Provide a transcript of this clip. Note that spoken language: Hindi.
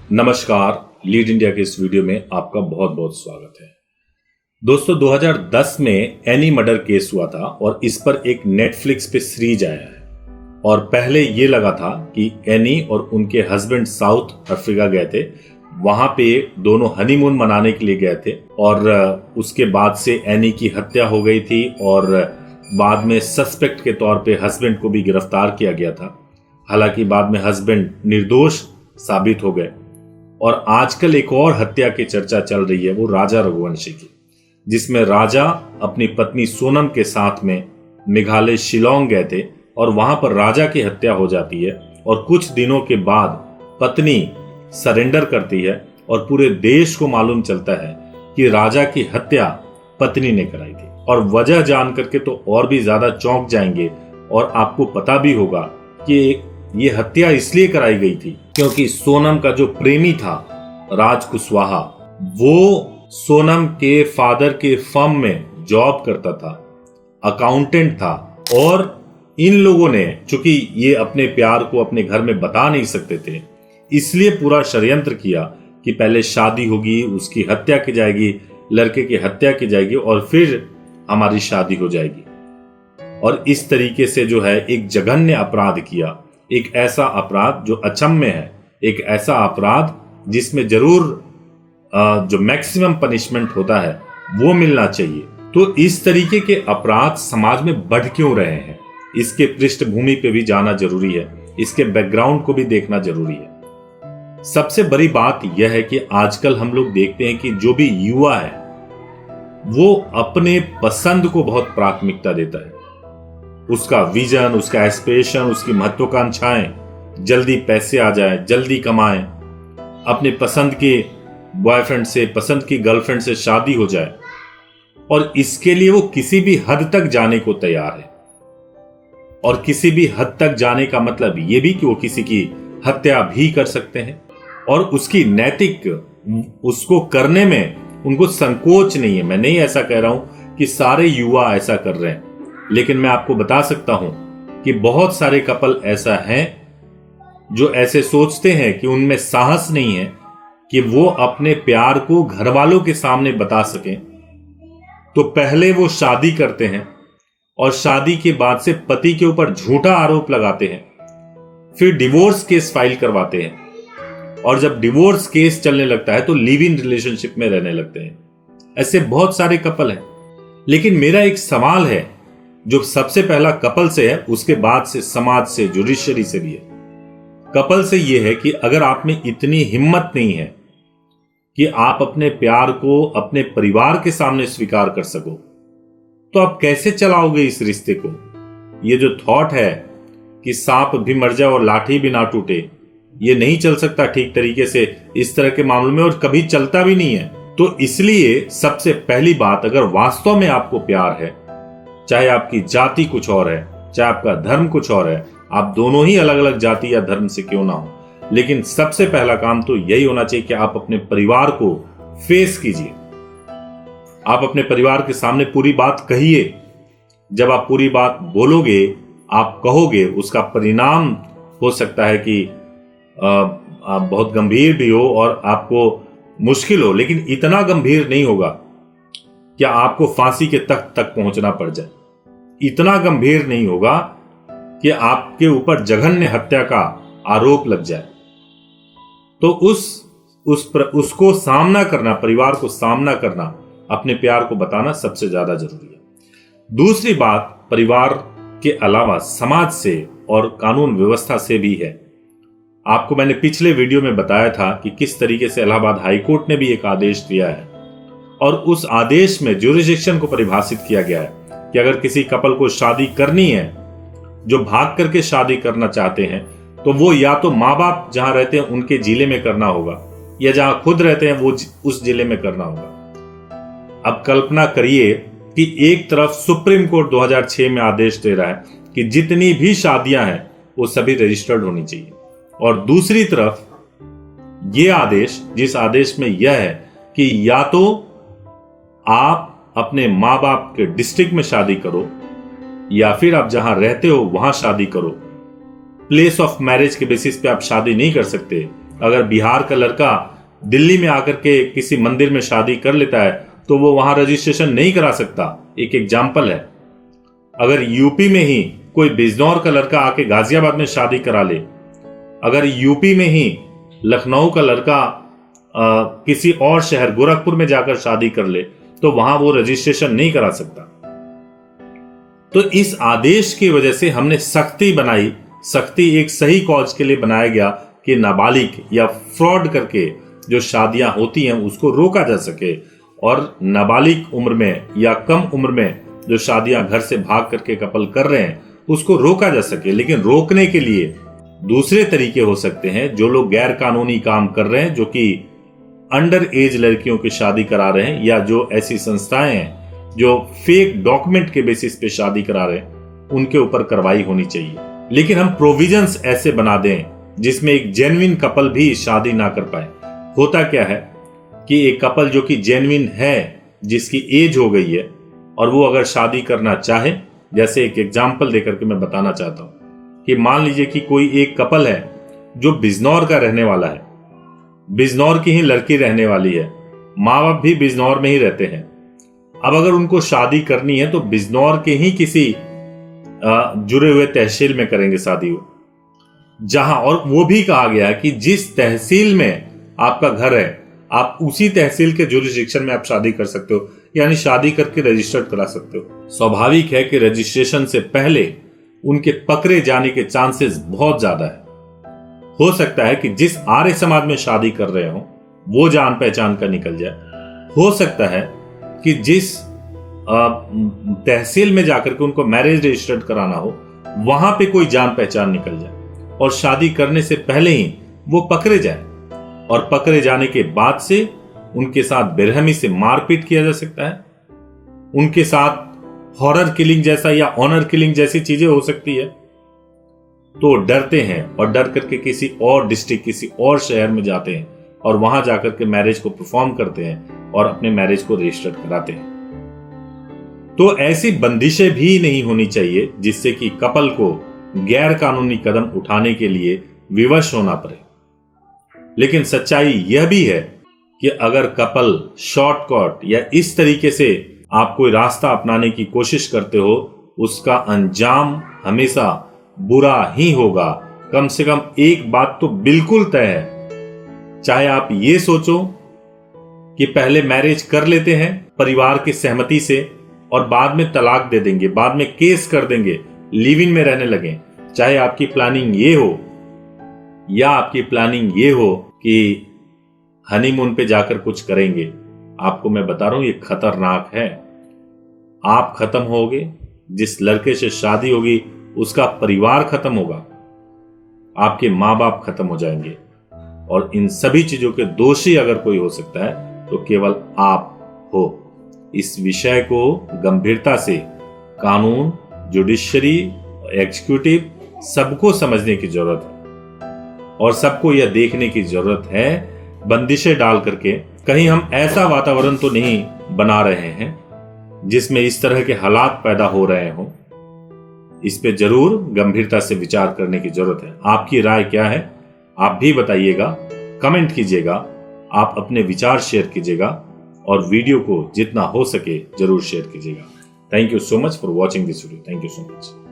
नमस्कार, लीड इंडिया के इस वीडियो में आपका बहुत बहुत स्वागत है। दोस्तों 2010 में एनी मर्डर केस हुआ था और इस पर एक नेटफ्लिक्स पे सीरीज आया है। और पहले ये लगा था कि एनी और उनके हस्बैंड साउथ अफ्रीका गए थे, वहां पे दोनों हनीमून मनाने के लिए गए थे और उसके बाद से एनी की हत्या हो गई थी और बाद में सस्पेक्ट के तौर पे हस्बैंड को भी गिरफ्तार किया गया था। हालांकि बाद में हस्बैंड निर्दोष साबित हो गए। और आजकल एक और हत्या की चर्चा चल रही है, वो राजा रघुवंशी की, जिसमें राजा अपनी पत्नी सोनम के साथ में मेघालय शिलोंग गए थे और वहां पर राजा की हत्या हो जाती है और कुछ दिनों के बाद पत्नी सरेंडर करती है और पूरे देश को मालूम चलता है कि राजा की हत्या पत्नी ने कराई थी। और वजह जान करके तो और भी ज्यादा चौंक जाएंगे और आपको पता भी होगा कि ये हत्या इसलिए कराई गई थी क्योंकि सोनम का जो प्रेमी था राज कुशवाहा, वो सोनम के फादर के फर्म में जॉब करता था, अकाउंटेंट था। और इन लोगों ने, चूंकि ये अपने प्यार को अपने घर में बता नहीं सकते थे, इसलिए पूरा षड्यंत्र किया कि पहले शादी होगी, उसकी हत्या की जाएगी, लड़के की हत्या की जाएगी और फिर हमारी शादी हो जाएगी। और इस तरीके से जो है एक जघन्य अपराध किया, एक ऐसा अपराध जो अक्षम्य है, एक ऐसा अपराध जिसमें जरूर जो मैक्सिमम पनिशमेंट होता है वो मिलना चाहिए। तो इस तरीके के अपराध समाज में बढ़ क्यों रहे हैं, इसके पृष्ठभूमि पे भी जाना जरूरी है, इसके बैकग्राउंड को भी देखना जरूरी है। सबसे बड़ी बात यह है कि आजकल हम लोग देखते हैं कि जो भी युवा है वो अपने पसंद को बहुत प्राथमिकता देता है। उसका विजन, उसका एस्पिरेशन, उसकी महत्वाकांक्षाएं जल्दी पैसे आ जाए, जल्दी कमाएं, अपने पसंद के बॉयफ्रेंड से, पसंद की गर्लफ्रेंड से शादी हो जाए और इसके लिए वो किसी भी हद तक जाने को तैयार है। और किसी भी हद तक जाने का मतलब ये भी कि वो किसी की हत्या भी कर सकते हैं और उसकी नैतिक, उसको करने में उनको संकोच नहीं है। मैं नहीं ऐसा कह रहा हूं कि सारे युवा ऐसा कर रहे हैं, लेकिन मैं आपको बता सकता हूं कि बहुत सारे कपल ऐसा हैं जो ऐसे सोचते हैं कि उनमें साहस नहीं है कि वो अपने प्यार को घर वालों के सामने बता सकें, तो पहले वो शादी करते हैं और शादी के बाद से पति के ऊपर झूठा आरोप लगाते हैं, फिर डिवोर्स केस फाइल करवाते हैं और जब डिवोर्स केस चलने लगता है तो लिव इन रिलेशनशिप में रहने लगते हैं। ऐसे बहुत सारे कपल हैं। लेकिन मेरा एक सवाल है जो सबसे पहला कपल से है, उसके बाद से समाज से, जुडिशरी से भी है। कपल से यह है कि अगर आप में इतनी हिम्मत नहीं है कि आप अपने प्यार को अपने परिवार के सामने स्वीकार कर सको, तो आप कैसे चलाओगे इस रिश्ते को। ये जो थॉट है कि सांप भी मर जाए और लाठी भी ना टूटे, ये नहीं चल सकता ठीक तरीके से इस तरह के मामलों में, और कभी चलता भी नहीं है। तो इसलिए सबसे पहली बात, अगर वास्तव में आपको प्यार है, चाहे आपकी जाति कुछ और है, चाहे आपका धर्म कुछ और है, आप दोनों ही अलग अलग जाति या धर्म से क्यों ना हो, लेकिन सबसे पहला काम तो यही होना चाहिए कि आप अपने परिवार को फेस कीजिए। आप अपने परिवार के सामने पूरी बात कहिए। जब आप पूरी बात बोलोगे, आप कहोगे, उसका परिणाम हो सकता है कि आप बहुत गंभीर भी हो और आपको मुश्किल हो, लेकिन इतना गंभीर नहीं होगा कि आपको फांसी के तख्त तक पहुंचना पड़ जाए। इतना गंभीर नहीं होगा कि आपके ऊपर जघन्य हत्या का आरोप लग जाए। तो उसको सामना करना, परिवार को सामना करना, अपने प्यार को बताना सबसे ज्यादा जरूरी है। दूसरी बात परिवार के अलावा समाज से और कानून व्यवस्था से भी है। आपको मैंने पिछले वीडियो में बताया था कि किस तरीके से इलाहाबाद हाईकोर्ट ने भी एक आदेश दिया है और उस आदेश में ज्यूरिसडिक्शन को परिभाषित किया गया है कि अगर किसी कपल को शादी करनी है, जो भाग करके शादी करना चाहते हैं, तो वो या तो माँ बाप जहां रहते हैं उनके जिले में करना होगा या जहां खुद रहते हैं वो उस जिले में करना होगा। अब कल्पना करिए कि एक तरफ सुप्रीम कोर्ट 2006 में आदेश दे रहा है कि जितनी भी शादियां हैं वो सभी रजिस्टर्ड होनी चाहिए, और दूसरी तरफ ये आदेश, जिस आदेश में यह है कि या तो आप अपने माँ बाप के डिस्ट्रिक्ट में शादी करो या फिर आप जहां रहते हो वहां शादी करो। प्लेस ऑफ मैरिज के बेसिस पे आप शादी नहीं कर सकते, अगर बिहार का लड़का दिल्ली में आकर के किसी मंदिर में शादी कर लेता है तो वो वहां रजिस्ट्रेशन नहीं करा सकता, एक एग्जाम्पल है। अगर यूपी में ही कोई बिजनौर का लड़का आके गाजियाबाद में शादी करा ले, अगर यूपी में ही लखनऊ का लड़का किसी और शहर गोरखपुर में जाकर शादी कर ले तो वहां वो रजिस्ट्रेशन नहीं करा सकता। तो इस आदेश की वजह से हमने सख्ती बनाई। सख्ती एक सही कॉज के लिए बनाया गया कि नाबालिग या फ्रॉड करके जो शादियां होती हैं उसको रोका जा सके, और नाबालिग उम्र में या कम उम्र में जो शादियां घर से भाग करके कपल कर रहे हैं उसको रोका जा सके। लेकिन रोकने के लिए दूसरे तरीके हो सकते हैं। जो लोग गैर कानूनी काम कर रहे हैं, जो कि अंडर एज लड़कियों की शादी करा रहे हैं, या जो ऐसी संस्थाएं हैं जो फेक डॉक्यूमेंट के बेसिस पे शादी करा रहे हैं, उनके ऊपर कार्रवाई होनी चाहिए। लेकिन हम प्रोविजंस ऐसे बना दें जिसमें एक जेन्युइन कपल भी शादी ना कर पाए। होता क्या है कि एक कपल जो कि जेन्युइन है, जिसकी एज हो गई है, और वो अगर शादी करना चाहे, जैसे एक एग्जाम्पल देकर के मैं बताना चाहता हूं कि मान लीजिए कि कोई एक कपल है जो बिजनौर का रहने वाला है, बिजनौर की ही लड़की रहने वाली है, माँ बाप भी बिजनौर में ही रहते हैं। अब अगर उनको शादी करनी है तो बिजनौर के ही किसी जुड़े हुए तहसील में करेंगे शादी, जहां, और वो भी कहा गया है कि जिस तहसील में आपका घर है आप उसी तहसील के जुरिस्डिक्शन में आप शादी कर सकते हो, यानी शादी करके रजिस्टर्ड करा सकते हो। स्वाभाविक है कि रजिस्ट्रेशन से पहले उनके पकड़े जाने के चांसेस बहुत ज्यादा है। हो सकता है कि जिस आर्य समाज में शादी कर रहे हो वो जान पहचान का निकल जाए। हो सकता है कि जिस तहसील में जाकर के उनको मैरिज रजिस्टर्ड कराना हो वहां पे कोई जान पहचान निकल जाए और शादी करने से पहले ही वो पकड़े जाए, और पकड़े जाने के बाद से उनके साथ बेरहमी से मारपीट किया जा सकता है, उनके साथ हॉरर किलिंग जैसा या ऑनर किलिंग जैसी चीजें हो सकती है। तो डरते हैं और डर करके किसी और डिस्ट्रिक्ट, किसी और शहर में जाते हैं और वहां जाकर के मैरिज को परफॉर्म करते हैं और अपने मैरिज को रजिस्टर्ड कराते हैं। तो ऐसी बंदिशें भी नहीं होनी चाहिए जिससे कि कपल को गैर कानूनी कदम उठाने के लिए विवश होना पड़े। लेकिन सच्चाई यह भी है कि अगर कपल शॉर्टकट या इस तरीके से आप कोई रास्ता अपनाने की कोशिश करते हो, उसका अंजाम हमेशा बुरा ही होगा। कम से कम एक बात तो बिल्कुल तय है, चाहे आप ये सोचो कि पहले मैरिज कर लेते हैं परिवार की सहमति से और बाद में तलाक दे देंगे, बाद में केस कर देंगे, लिव इन में रहने लगे, चाहे आपकी प्लानिंग ये हो या आपकी प्लानिंग ये हो कि हनीमून पे जाकर कुछ करेंगे, आपको मैं बता रहा हूं ये खतरनाक है। आप खत्म होगे, जिस लड़के से शादी होगी उसका परिवार खत्म होगा, आपके माँ बाप खत्म हो जाएंगे, और इन सभी चीजों के दोषी अगर कोई हो सकता है तो केवल आप हो। इस विषय को गंभीरता से कानून, जुडिशरी, एग्जीक्यूटिव सबको समझने की जरूरत है, और सबको यह देखने की जरूरत है बंदिशें डाल करके कहीं हम ऐसा वातावरण तो नहीं बना रहे हैं जिसमें इस तरह के हालात पैदा हो रहे हों। इस पे जरूर गंभीरता से विचार करने की जरूरत है। आपकी राय क्या है आप भी बताइएगा, कमेंट कीजिएगा, आप अपने विचार शेयर कीजिएगा, और वीडियो को जितना हो सके जरूर शेयर कीजिएगा। Thank you so much for watching this video. Thank you so much.